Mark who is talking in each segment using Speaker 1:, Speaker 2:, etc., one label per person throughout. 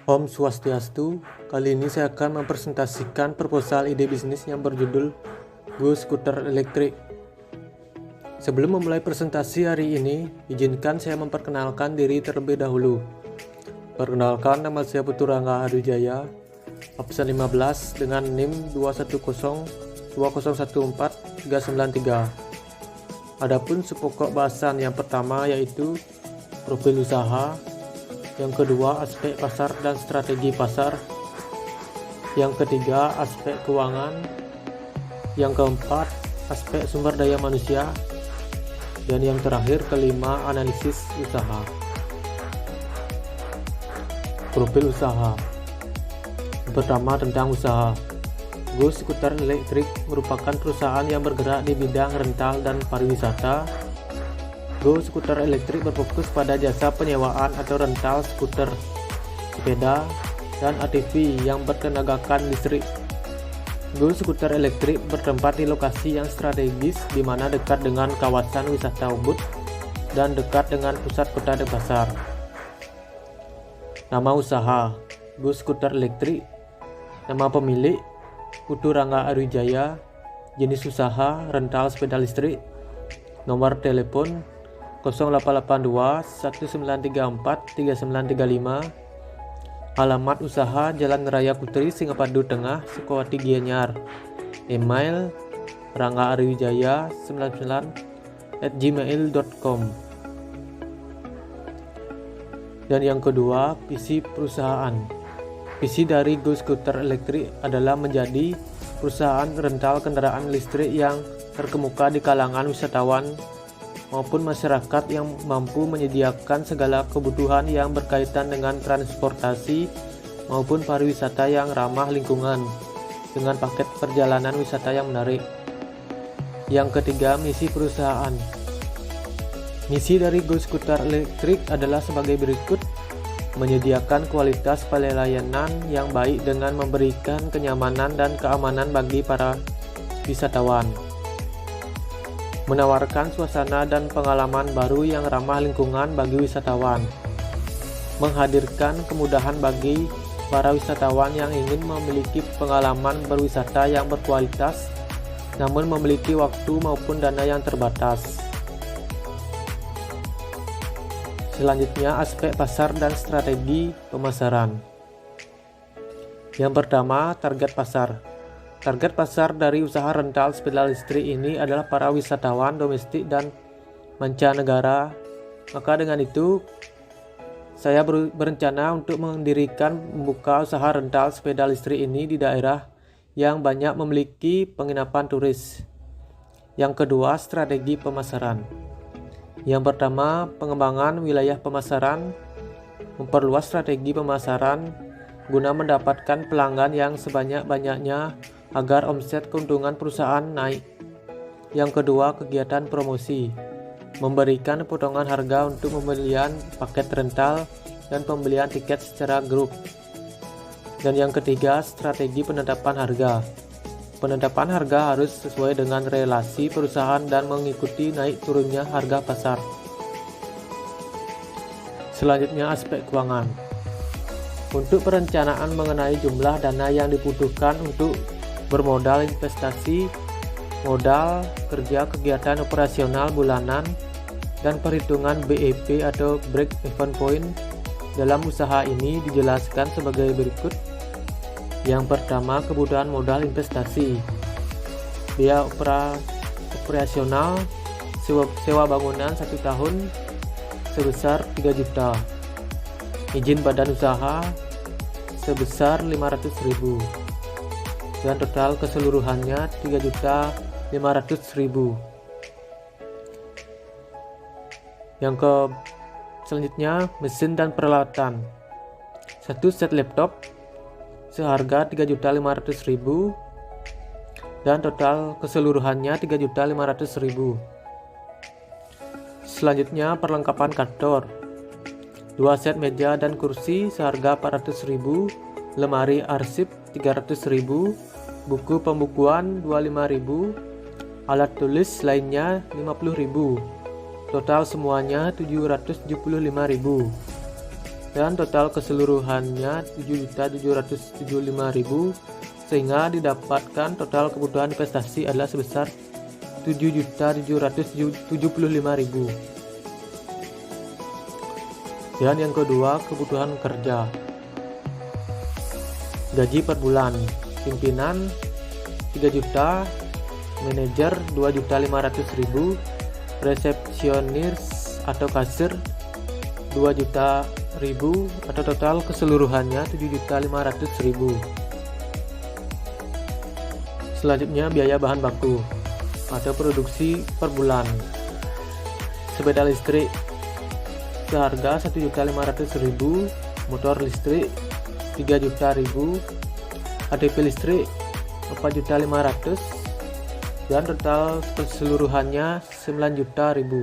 Speaker 1: Om Swastiastu, kali ini saya akan mempresentasikan proposal ide bisnis yang berjudul Go Scooter Elektrik. Sebelum memulai presentasi hari ini, izinkan saya memperkenalkan diri terlebih dahulu. Perkenalkan, nama saya Putu Rangga Hadwijaya, absen 15 dengan NIM 21020143993. Adapun sepokok bahasan yang pertama yaitu profil usaha, yang kedua aspek pasar dan strategi pasar, yang ketiga aspek keuangan, yang keempat aspek sumber daya manusia, dan yang terakhir kelima analisis usaha. Profil usaha. Pertama, tentang usaha. Go Scooter Elektrik merupakan perusahaan yang bergerak di bidang rental dan pariwisata. Go Scooter Elektrik berfokus pada jasa penyewaan atau rental skuter, sepeda, dan ATV yang bertenagakan listrik. Go Scooter Elektrik bertempat di lokasi yang strategis di mana dekat dengan kawasan wisata Ubud dan dekat dengan pusat kota Denpasar. Nama usaha Go Scooter Elektrik. Nama pemilik Putu Rangga Hadwijaya. Jenis usaha rental sepeda listrik. Nomor telepon 0882 1934 3935. Alamat usaha Jalan Raya Putri Singapadu Tengah, Sukawati Gianyar. Email ranggaharwijaya99@gmail.com. Dan yang kedua, visi perusahaan. Visi dari Go Scooter Elektrik adalah menjadi perusahaan rental kendaraan listrik yang terkemuka di kalangan wisatawan maupun masyarakat yang mampu menyediakan segala kebutuhan yang berkaitan dengan transportasi maupun pariwisata yang ramah lingkungan dengan paket perjalanan wisata yang menarik. Yang ketiga, misi perusahaan. Misi dari Go Scooter Elektrik adalah sebagai berikut: menyediakan kualitas pelayanan yang baik dengan memberikan kenyamanan dan keamanan bagi para wisatawan, menawarkan suasana dan pengalaman baru yang ramah lingkungan bagi wisatawan, menghadirkan kemudahan bagi para wisatawan yang ingin memiliki pengalaman berwisata yang berkualitas namun memiliki waktu maupun dana yang terbatas. Selanjutnya, aspek pasar dan strategi pemasaran. Yang pertama, target pasar. Target pasar dari usaha rental sepeda listrik ini adalah para wisatawan domestik dan mancanegara. Maka dengan itu, saya berencana untuk membuka usaha rental sepeda listrik ini di daerah yang banyak memiliki penginapan turis. Yang kedua, strategi pemasaran. Yang pertama, pengembangan wilayah pemasaran. Memperluas strategi pemasaran guna mendapatkan pelanggan yang sebanyak-banyaknya agar omset keuntungan perusahaan naik. Yang kedua, kegiatan promosi. Memberikan potongan harga untuk pembelian paket rental dan pembelian tiket secara grup. Dan yang ketiga, strategi penetapan harga. Penetapan harga harus sesuai dengan relasi perusahaan dan mengikuti naik turunnya harga pasar. Selanjutnya, aspek keuangan. Untuk perencanaan mengenai jumlah dana yang dibutuhkan untuk bermodal investasi, modal kerja kegiatan operasional bulanan, dan perhitungan BEP atau break even point dalam usaha ini dijelaskan sebagai berikut. Yang pertama, kebutuhan modal investasi. Biaya operasional sewa bangunan 1 tahun sebesar 3 juta. Izin badan usaha sebesar 500.000. Dan total keseluruhannya 3.500.000. Selanjutnya, mesin dan peralatan. 1 set laptop seharga 3.500.000 dan total keseluruhannya 3.500.000. Selanjutnya, perlengkapan kantor. 2 set meja dan kursi seharga 400.000, lemari arsip 300.000, buku pembukuan 25.000, alat tulis lainnya 50.000. Total semuanya 775.000. dan total keseluruhannya 7.775.000, sehingga didapatkan total kebutuhan investasi adalah sebesar 7.775.000. Dan yang kedua, kebutuhan kerja. Gaji per bulan, pimpinan 3 juta, manajer 2.500.000, resepsionis atau kasir 2 juta ribu, atau total keseluruhannya 7.500.000. Selanjutnya biaya bahan baku atau produksi per bulan. Sepeda listrik seharga 1.500.000, motor listrik 3 juta ribu, ADP listrik 4.500.000, dan total keseluruhannya 9 juta ribu.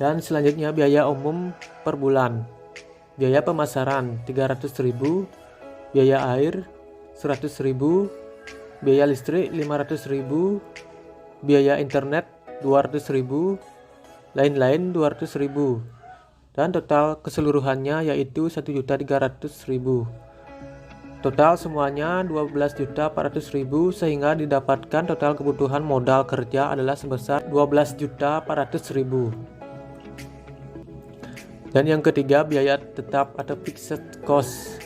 Speaker 1: Dan selanjutnya biaya umum per bulan. Biaya pemasaran 300.000, biaya air 100.000, biaya listrik 500.000, biaya internet 200.000, lain-lain 200.000, dan total keseluruhannya yaitu 1.300.000. Total semuanya 12.400.000, sehingga didapatkan total kebutuhan modal kerja adalah sebesar 12.400.000. Dan yang ketiga, biaya tetap atau fixed cost.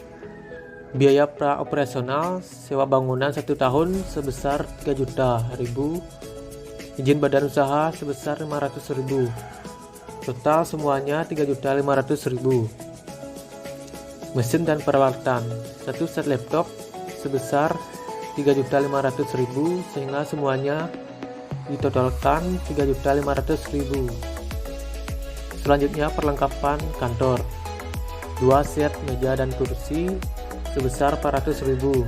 Speaker 1: Biaya praoperasional sewa bangunan 1 tahun sebesar 3 juta ribu, izin badan usaha sebesar 500.000. Total semuanya 3.500.000. Mesin dan peralatan, 1 set laptop sebesar 3.500.000, sehingga semuanya ditotalkan 3.500.000. Selanjutnya perlengkapan kantor, 2 set meja dan kursi sebesar 400.000,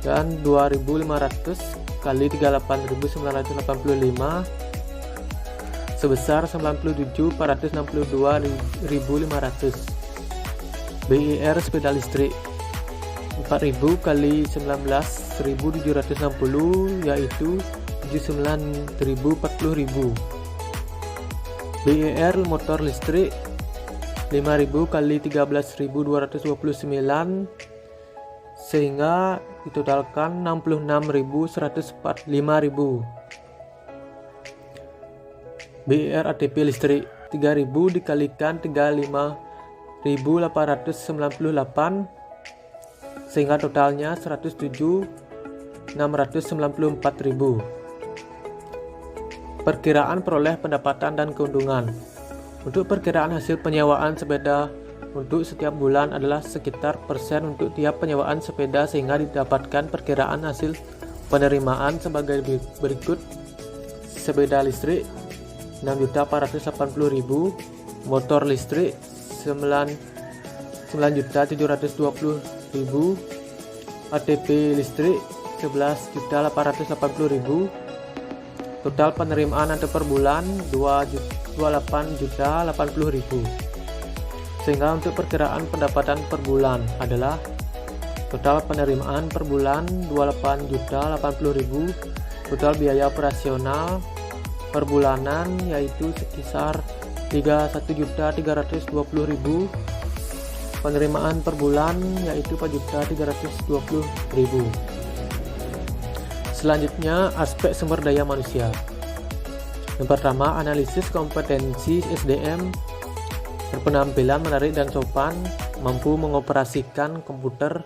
Speaker 1: dan 2.500 kali 38.985 sebesar 97.462.500. BIR sepeda listrik 4.000 kali 19.760 yaitu 79.040.000. BIR motor listrik 5.000 kali 13.229 sehingga ditotalkan 66.145.000. BIR ATP listrik 3.000 dikalikan 35.898 sehingga totalnya 107.694.000. Perkiraan peroleh pendapatan dan keuntungan. Untuk perkiraan hasil penyewaan sepeda untuk setiap bulan adalah sekitar persen untuk tiap penyewaan sepeda, sehingga didapatkan perkiraan hasil penerimaan sebagai berikut. Sepeda listrik 6.480.000, motor listrik 9.720.000, ATP listrik 11.880.000. Total penerimaan atau per bulan 28.080.000. Sehingga untuk perkiraan pendapatan per bulan adalah total penerimaan per bulan 28.080.000, total biaya operasional per bulanan yaitu sekisar 31.320.000, penerimaan per bulan yaitu 4.320.000. Selanjutnya, aspek sumber daya manusia. Yang pertama, analisis kompetensi SDM, berpenampilan menarik dan sopan, mampu mengoperasikan komputer,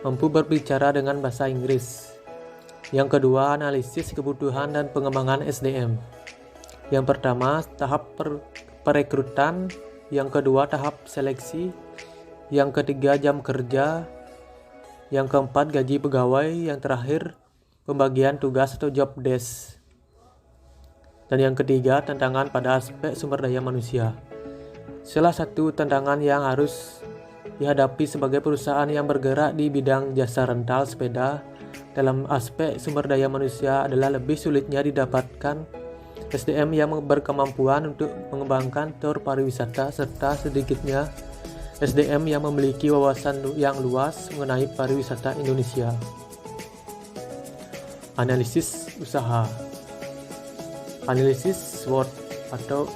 Speaker 1: mampu berbicara dengan bahasa Inggris. Yang kedua, analisis kebutuhan dan pengembangan SDM. Yang pertama, tahap perekrutan. Yang kedua, tahap seleksi. Yang ketiga, jam kerja. Yang keempat, gaji pegawai. Yang terakhir, pembagian tugas atau job desk. Dan yang ketiga, tantangan pada aspek sumber daya manusia. Salah satu tantangan yang harus dihadapi sebagai perusahaan yang bergerak di bidang jasa rental sepeda dalam aspek sumber daya manusia adalah lebih sulitnya didapatkan SDM yang berkemampuan untuk mengembangkan tur pariwisata, serta sedikitnya SDM yang memiliki wawasan yang luas mengenai pariwisata Indonesia. Analisis usaha. Analisis SWOT atau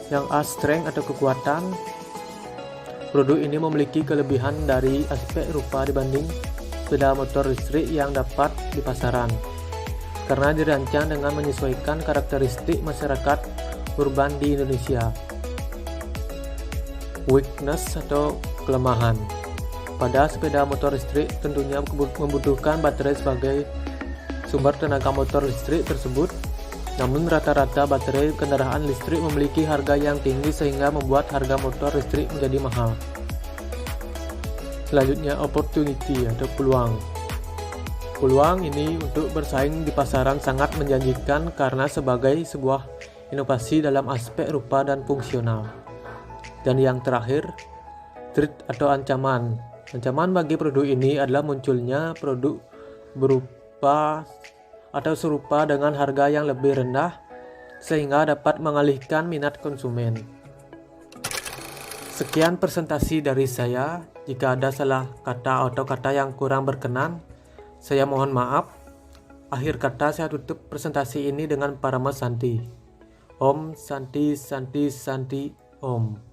Speaker 1: Yang A, strength atau kekuatan. Produk ini memiliki kelebihan dari aspek rupa dibanding sepeda motor listrik yang dapat di pasaran, karena dirancang dengan menyesuaikan karakteristik masyarakat urban di Indonesia. Weakness atau kelemahan. Pada sepeda motor listrik tentunya membutuhkan baterai sebagai sumber tenaga motor listrik tersebut. Namun rata-rata baterai kendaraan listrik memiliki harga yang tinggi sehingga membuat harga motor listrik menjadi mahal. Selanjutnya, opportunity atau peluang. Peluang ini untuk bersaing di pasaran sangat menjanjikan karena sebagai sebuah inovasi dalam aspek rupa dan fungsional. Dan yang terakhir, threat atau ancaman. Ancaman bagi produk ini adalah munculnya produk berupa atau serupa dengan harga yang lebih rendah sehingga dapat mengalihkan minat konsumen. Sekian presentasi dari saya. Jika ada salah kata atau kata yang kurang berkenan, saya mohon maaf. Akhir kata saya tutup presentasi ini dengan Parama Santi. Om Santi Santi Santi Om.